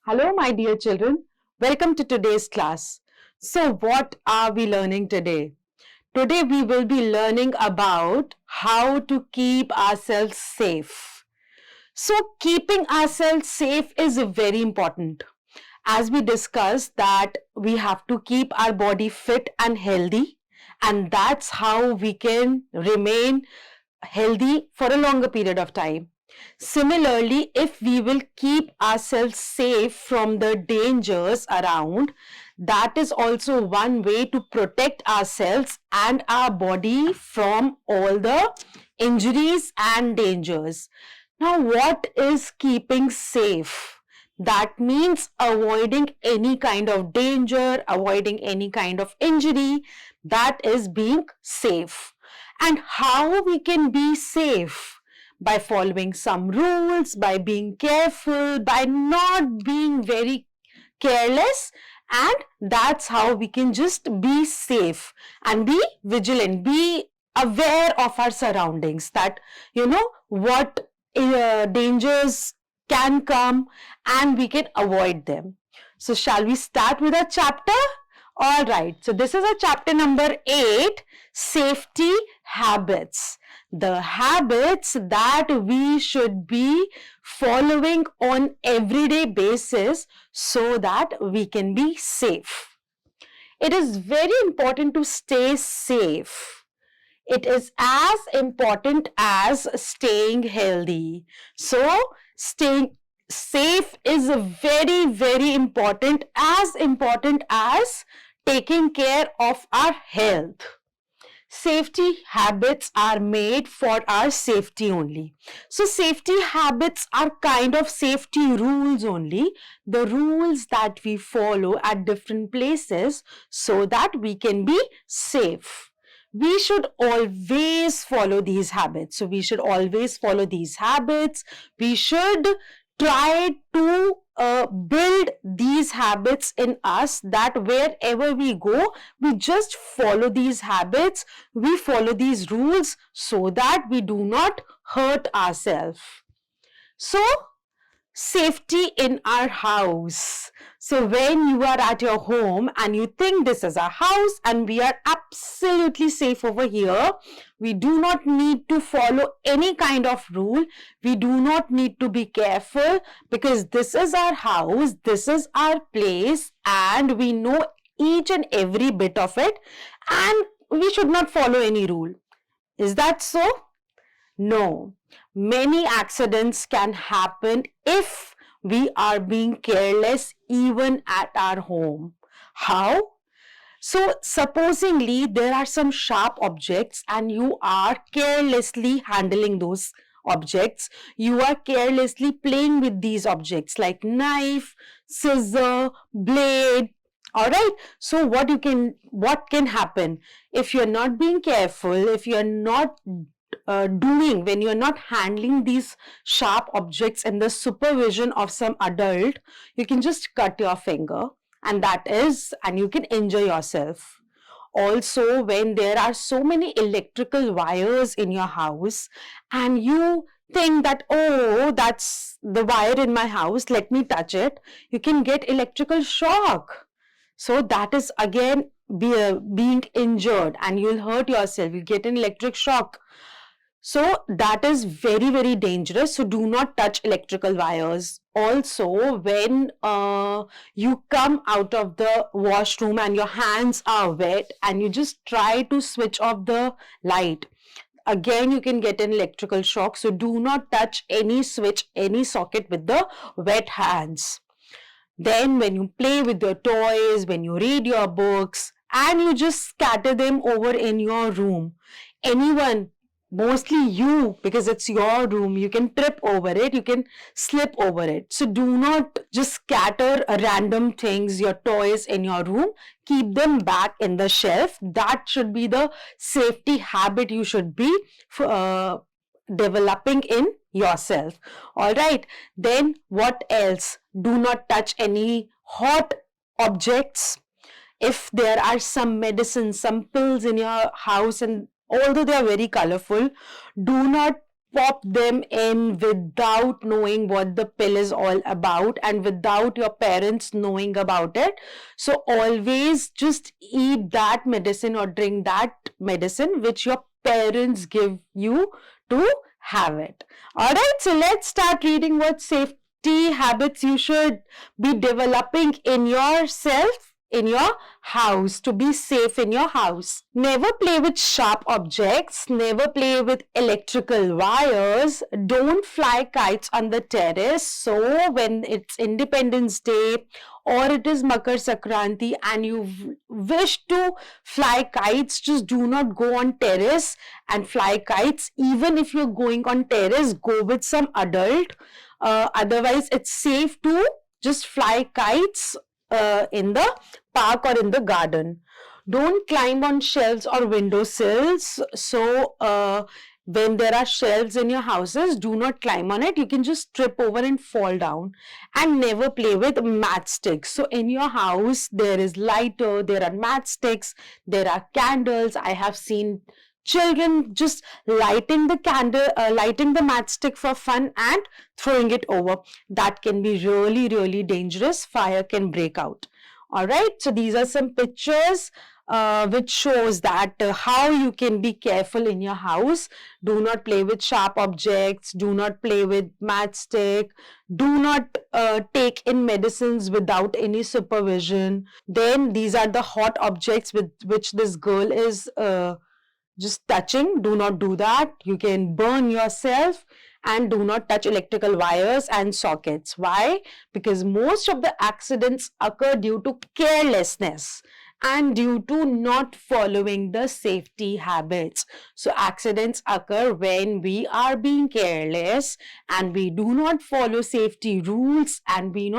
Hello, my dear children. Welcome to today's class. So, what are we learning today? Today, we will be learning about how to keep ourselves safe. So, keeping ourselves safe is very important. As we discussed, that we have to keep our body fit and healthy, and that's how we can remain healthy for a longer period of time. Similarly, if we will keep ourselves safe from the dangers around, that is also one way to protect ourselves and our body from all the injuries and dangers. Now, what is keeping safe? That means avoiding any kind of danger, avoiding any kind of injury. That is being safe. And how we can be safe? By following some rules, by being careful, by not being very careless, and that's how we can just be safe and be vigilant, be aware of our surroundings, that what dangers can come and we can avoid them. So shall we start with our chapter? All right, so this is a chapter number 8, safety habits. The habits that we should be following on everyday basis so that we can be safe. It is very important to stay safe. It is as important as staying healthy. So, staying safe is very, very important as taking care of our health. Safety habits are made for our safety only. So safety habits are kind of safety rules only, the rules that we follow at different places so that we can be safe. We should always follow these habits. So we should always follow these habits. We should try to build these habits in us, that wherever we go, we just follow these habits, we follow these rules so that we do not hurt ourselves. So, safety in our house. So when you are at your home and you think this is our house and we are absolutely safe over here, we do not need to follow any kind of rule. We do not need to be careful because this is our house, this is our place, and we know each and every bit of it, and we should not follow any rule. Is that so? No. Many accidents can happen if we are being careless even at our home. How? So, supposingly there are some sharp objects and you are carelessly handling those objects. You are carelessly playing with these objects like knife, scissor, blade. Alright, so what can happen? If you're not being careful, if you're not when you're not handling these sharp objects in the supervision of some adult, you can just cut your finger, and you can injure yourself. Also, when there are so many electrical wires in your house and you think that, oh, that's the wire in my house, let me touch it, you can get electrical shock. So that is again being injured and you'll hurt yourself, you get an electric shock. So that is very, very dangerous. So do not touch electrical wires. Also, when you come out of the washroom and your hands are wet and you just try to switch off the light, again you can get an electrical shock. So do not touch any switch, any socket with the wet hands. Then when you play with your toys, when you read your books and you just scatter them over in your room, anyone, mostly you, because it's your room, you can trip over it, you can slip over it. So do not just scatter random things, your toys in your room. Keep them back in the shelf. That should be the safety habit you should be developing in yourself. All right. Then what else? Do not touch any hot objects. If there are some medicines, some pills in your house, and although they are very colorful, do not pop them in without knowing what the pill is all about and without your parents knowing about it. So always just eat that medicine or drink that medicine which your parents give you to have it. All right, so let's start reading what safety habits you should be developing in yourself, in your house, to be safe in your house. Never play with sharp objects, never play with electrical wires, don't fly kites on the terrace. So when it's Independence Day or it is Makar Sankranti and you wish to fly kites, just do not go on terrace and fly kites. Even if you're going on terrace, go with some adult. Otherwise, it's safe to just fly kites in the park or in the garden. Don't climb on shelves or windowsills. So when there are shelves in your houses, do not climb on it. You can just trip over and fall down. And never play with matchsticks. So in your house, there is lighter, there are matchsticks, there are candles. I have seen children just lighting the candle, lighting the matchstick for fun and throwing it over. That can be really, really dangerous. Fire can break out. All right, so these are some pictures which shows that how you can be careful in your house. Do not play with sharp objects, do not play with matchstick, do not take in medicines without any supervision. Then these are the hot objects with which this girl is just touching. Do not do that. You can burn yourself. And do not touch electrical wires and sockets. Why? Because most of the accidents occur due to carelessness and due to not following the safety habits. So accidents occur when we are being careless and we do not follow safety rules and we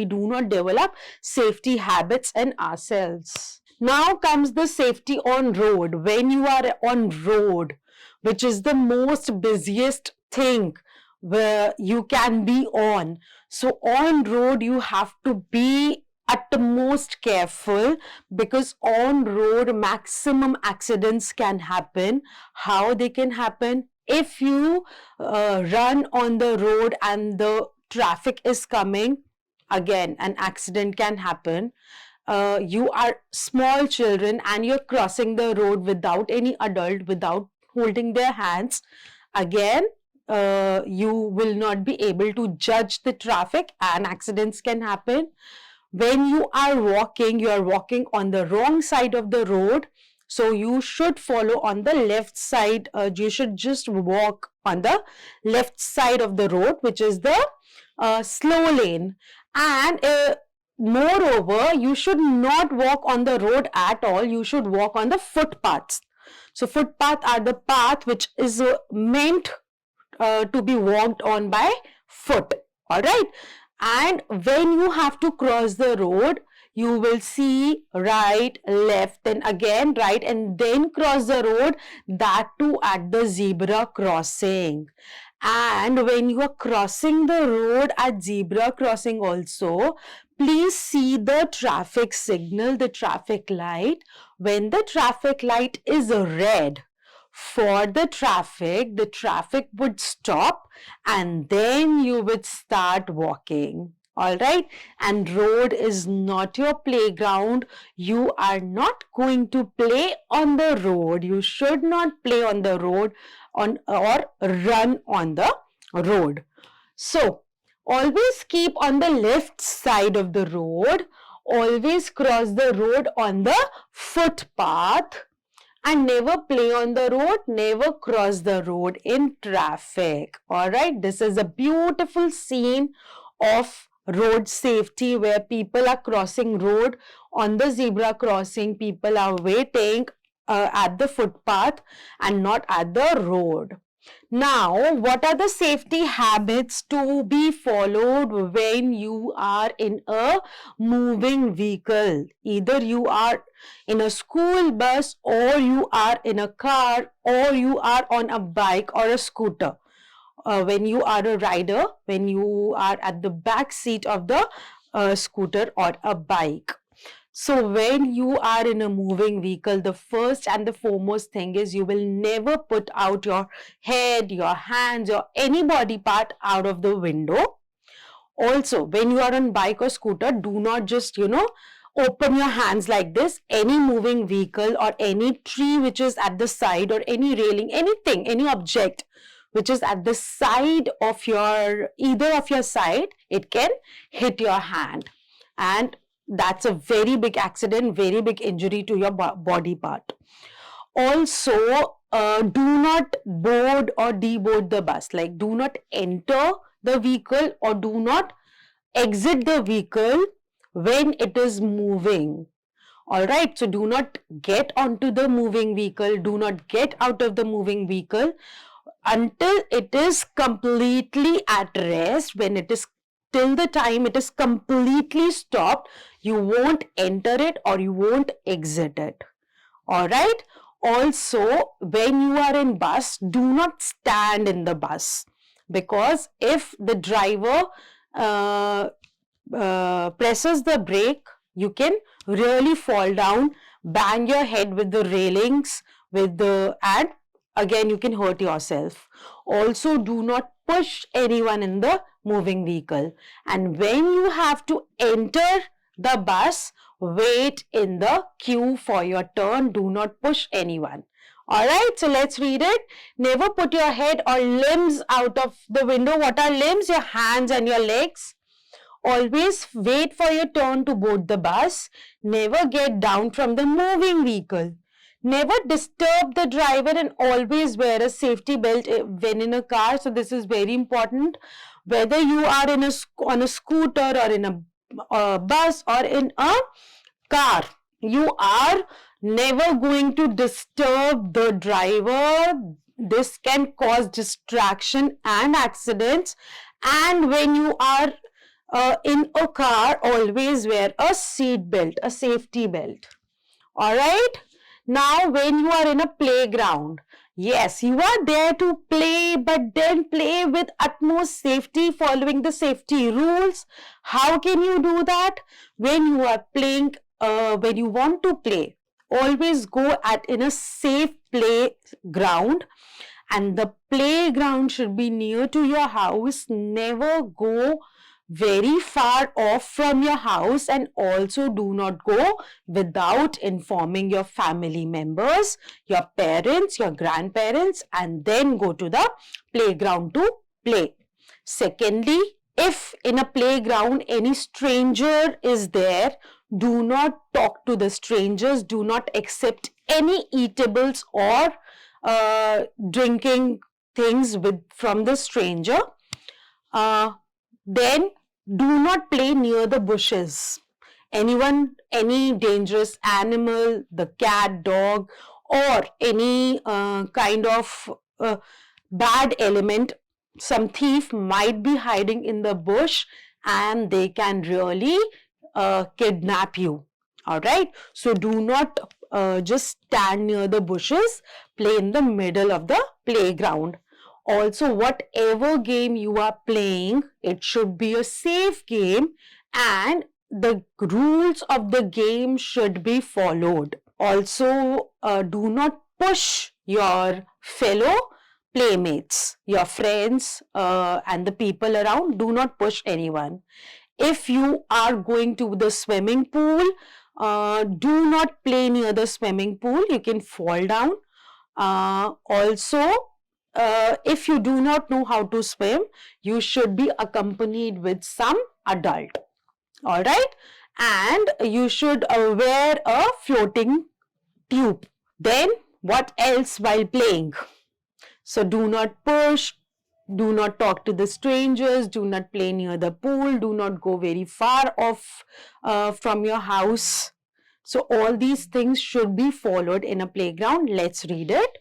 do not develop safety habits in ourselves. Now comes the safety on road. When you are on road, which is the most busiest thing where you can be on. So on road, you have to be utmost careful because on road, maximum accidents can happen. How they can happen? If you run on the road and the traffic is coming, again, an accident can happen. You are small children and you're crossing the road without any adult, without holding their hands. Again, you will not be able to judge the traffic and accidents can happen. When you are walking on the wrong side of the road. So you should follow on the left side. You should just walk on the left side of the road, which is the slow lane. And moreover, you should not walk on the road at all. You should walk on the footpaths. So footpath are the path which is meant to be walked on by foot. All right. And when you have to cross the road, you will see right, left, then again right, and then cross the road, that too at the zebra crossing. And when you are crossing the road at zebra crossing also, please see the traffic signal, the traffic light. When the traffic light is red for the traffic would stop and then you would start walking. All right. And road is not your playground. You are not going to play on the road. You should not play on the road or run on the road. So always keep on the left side of the road. Always cross the road on the footpath. And never play on the road, never cross the road in traffic. All right, this is a beautiful scene of road safety where people are crossing road on the zebra crossing. People are waiting at the footpath and not at the road. Now, what are the safety habits to be followed when you are in a moving vehicle? Either you are in a school bus or you are in a car or you are on a bike or a scooter. When you are a rider, when you are at the back seat of the scooter or a bike. So when you are in a moving vehicle, the first and the foremost thing is you will never put out your head, your hands, or any body part out of the window. Also, when you are on bike or scooter, do not just, open your hands like this. Any moving vehicle or any tree which is at the side, or any railing, anything, any object which is at the side of either of your side, it can hit your hand. And that's a very big accident, very big injury to your body part. Also, do not board or deboard the bus. Like, do not enter the vehicle or do not exit the vehicle when it is moving. All right, so do not get onto the moving vehicle, do not get out of the moving vehicle until it is completely at rest. When it is till the time it is completely stopped, you won't enter it or you won't exit it. All right. Also, when you are in bus, do not stand in the bus, because if the driver presses the brake, you can really fall down, bang your head with the railings, and again you can hurt yourself. Also, do not push anyone in the moving vehicle. And when you have to enter the bus, wait in the queue for your turn. Do not push anyone. Alright, so let's read it. Never put your head or limbs out of the window. What are limbs? Your hands and your legs. Always wait for your turn to board the bus. Never get down from the moving vehicle. Never disturb the driver, and always wear a safety belt when in a car. So this is very important. Whether you are on a scooter or in a bus or in a car, you are never going to disturb the driver. This can cause distraction and accidents. And when you are in a car, always wear a seat belt, a safety belt. All right. Now, when you are in a playground, yes, you are there to play, but then play with utmost safety, following the safety rules. How can you do that? When you are playing, when you want to play, always go in a safe playground, and the playground should be near to your house. Never go very far off from your house, and also do not go without informing your family members, your parents, your grandparents, and then go to the playground to play. Secondly, if in a playground any stranger is there, do not talk to the strangers. Do not accept any eatables or drinking things from the stranger. Then do not play near the bushes. Any dangerous animal, the cat, dog, or any kind of bad element, some thief might be hiding in the bush, and they can really kidnap you. All right. So do not just stand near the bushes. Play in the middle of the playground. Also, whatever game you are playing, it should be a safe game, and the rules of the game should be followed. Also, do not push your fellow playmates, your friends, and the people around. Do not push anyone. If you are going to the swimming pool, do not play near the swimming pool. You can fall down. Also, if you do not know how to swim, you should be accompanied with some adult. All right. And you should wear a floating tube. Then what else while playing? So do not push, do not talk to the strangers, do not play near the pool, do not go very far off from your house. So all these things should be followed in a playground. Let's read it.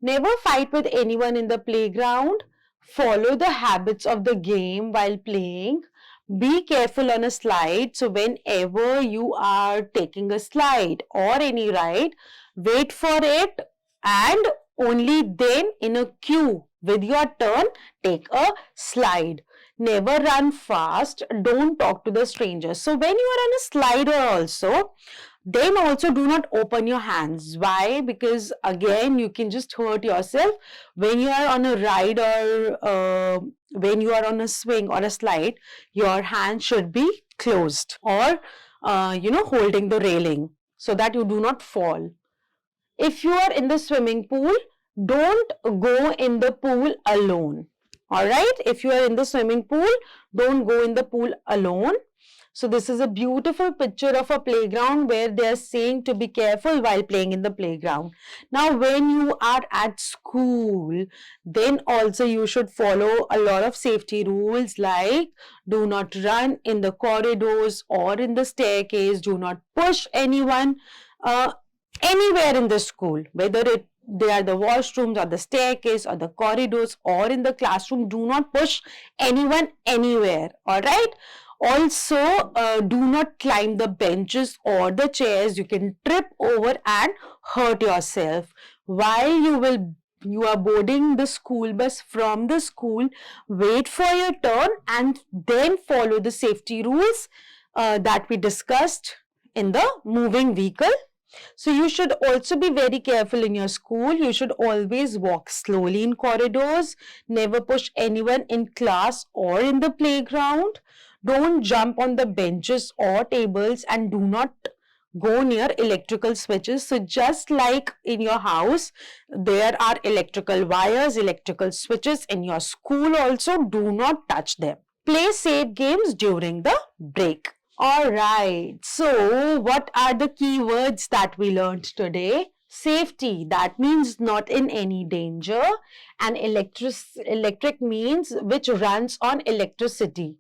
Never fight with anyone in the playground. Follow the habits of the game while playing. Be careful on a slide. So whenever you are taking a slide or any ride, wait for it, and only then in a queue with your turn, take a slide. Never run fast. Don't talk to the strangers. So when you are on a slider also, then also do not open your hands. Why? Because again, you can just hurt yourself. When you are on a ride or when you are on a swing or a slide, your hand should be closed or holding the railing so that you do not fall. If you are in the swimming pool, don't go in the pool alone. All right. If you are in the swimming pool, don't go in the pool alone. So this is a beautiful picture of a playground where they are saying to be careful while playing in the playground. Now, when you are at school, then also you should follow a lot of safety rules like do not run in the corridors or in the staircase, do not push anyone anywhere in the school, whether they are the washrooms or the staircase or the corridors or in the classroom. Do not push anyone anywhere. All right. Also, do not climb the benches or the chairs. You can trip over and hurt yourself. While you are boarding the school bus from the school, wait for your turn and then follow the safety rules that we discussed in the moving vehicle. So you should also be very careful in your school. You should always walk slowly in corridors. Never push anyone in class or in the playground. Don't jump on the benches or tables and do not go near electrical switches. So just like in your house, there are electrical wires, electrical switches in your school also. Do not touch them. Play safe games during the break. Alright, so what are the keywords that we learned today? Safety, that means not in any danger, and electric means which runs on electricity.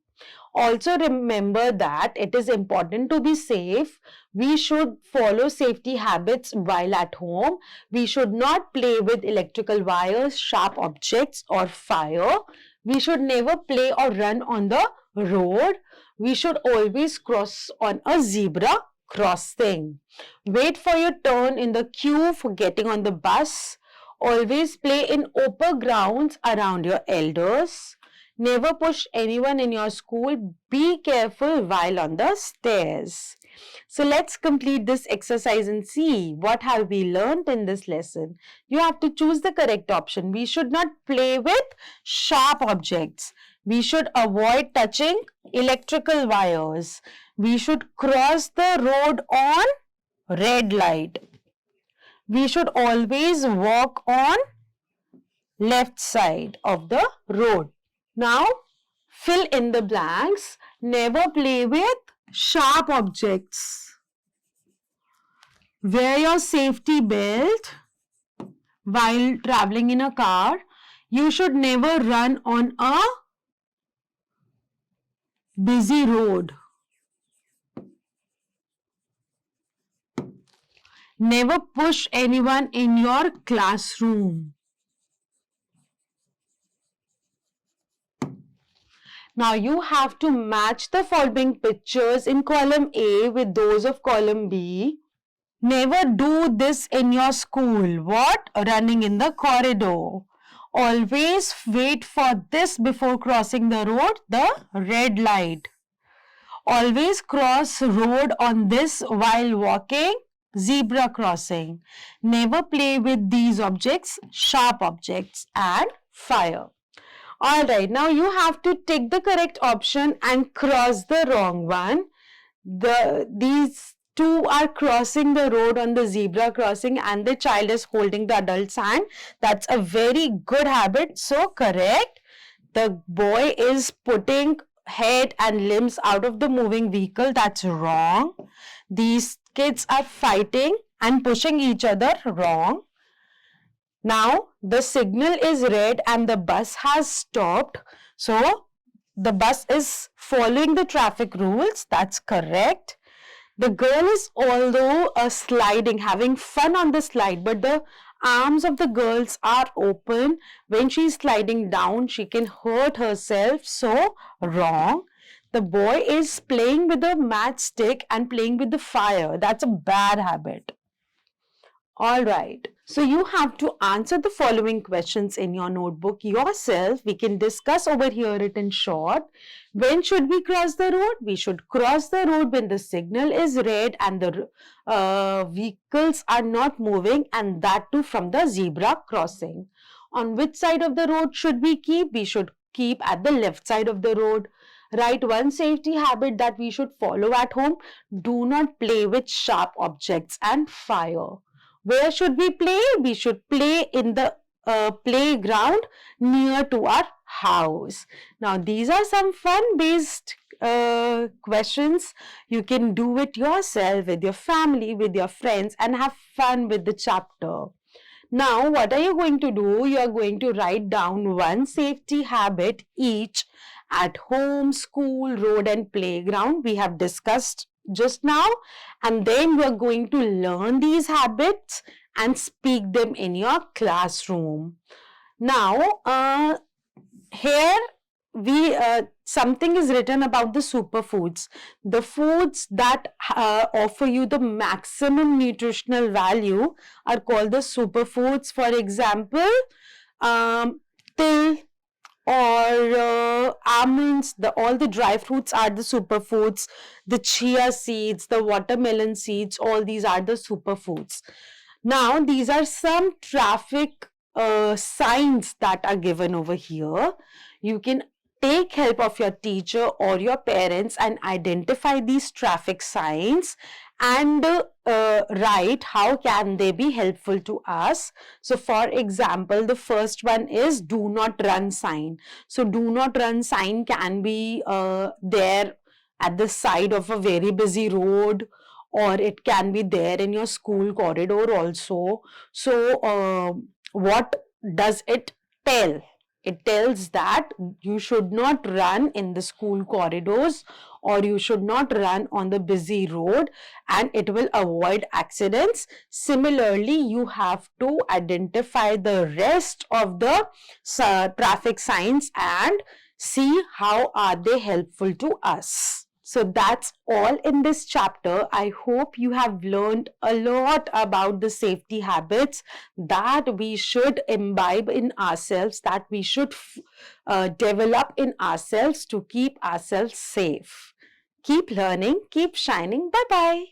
Also remember that it is important to be safe. We should follow safety habits while at home. We should not play with electrical wires, sharp objects or fire. We should never play or run on the road. We should always cross on a zebra crossing. Wait for your turn in the queue for getting on the bus. Always play in open grounds around your elders. Never push anyone in your school. Be careful while on the stairs. So let's complete this exercise and see what have we learned in this lesson. You have to choose the correct option. We should not play with sharp objects. We should avoid touching electrical wires. We should cross the road on red light. We should always walk on left side of the road. Now, fill in the blanks. Never play with sharp objects. Wear your safety belt while traveling in a car. You should never run on a busy road. Never push anyone in your classroom. Now you have to match the following pictures in column A with those of column B. Never do this in your school. What? Running in the corridor. Always wait for this before crossing the road, the red light. Always cross road on this while walking, zebra crossing. Never play with these objects, sharp objects, and fire. Alright, now you have to take the correct option and cross the wrong one. These two are crossing the road on the zebra crossing and the child is holding the adult's hand. That's a very good habit. So correct. The boy is putting head and limbs out of the moving vehicle. That's wrong. These kids are fighting and pushing each other. Wrong. Now the signal is red and the bus has stopped. So the bus is following the traffic rules. That's correct. The girl is although sliding, having fun on the slide, but the arms of the girls are open. When she is sliding down, she can hurt herself. So wrong. The boy is playing with a matchstick and playing with the fire. That's a bad habit. All right. So you have to answer the following questions in your notebook yourself. We can discuss over here it in short. When should we cross the road? We should cross the road when the signal is red and the vehicles are not moving, and that too from the zebra crossing. On which side of the road should we keep? We should keep at the left side of the road. Right, one safety habit that we should follow at home: do not play with sharp objects and fire. Where should we play? We should play in the playground near to our house. Now, these are some fun based questions. You can do it yourself with your family, with your friends, and have fun with the chapter. Now, what are you going to do? You are going to write down one safety habit each at home, school, road, and playground. We have discussed just now, and then you are going to learn these habits and speak them in your classroom. Now, here we something is written about the superfoods, the foods that offer you the maximum nutritional value are called the superfoods. For example, till or almonds, all the dry fruits are the superfoods. The chia seeds, the watermelon seeds, all these are the superfoods. Now, these are some traffic signs that are given over here. You can take help of your teacher or your parents and identify these traffic signs and write how can they be helpful to us. So for example, the first one is do not run sign. So do not run sign can be there at the side of a very busy road, or it can be there in your school corridor also. So what does it tell? It tells that you should not run in the school corridors, or you should not run on the busy road, and it will avoid accidents. Similarly, you have to identify the rest of the traffic signs and see how are they helpful to us. So that's all in this chapter. I hope you have learned a lot about the safety habits that we should imbibe in ourselves, that we should develop in ourselves to keep ourselves safe. Keep learning, keep shining. Bye bye.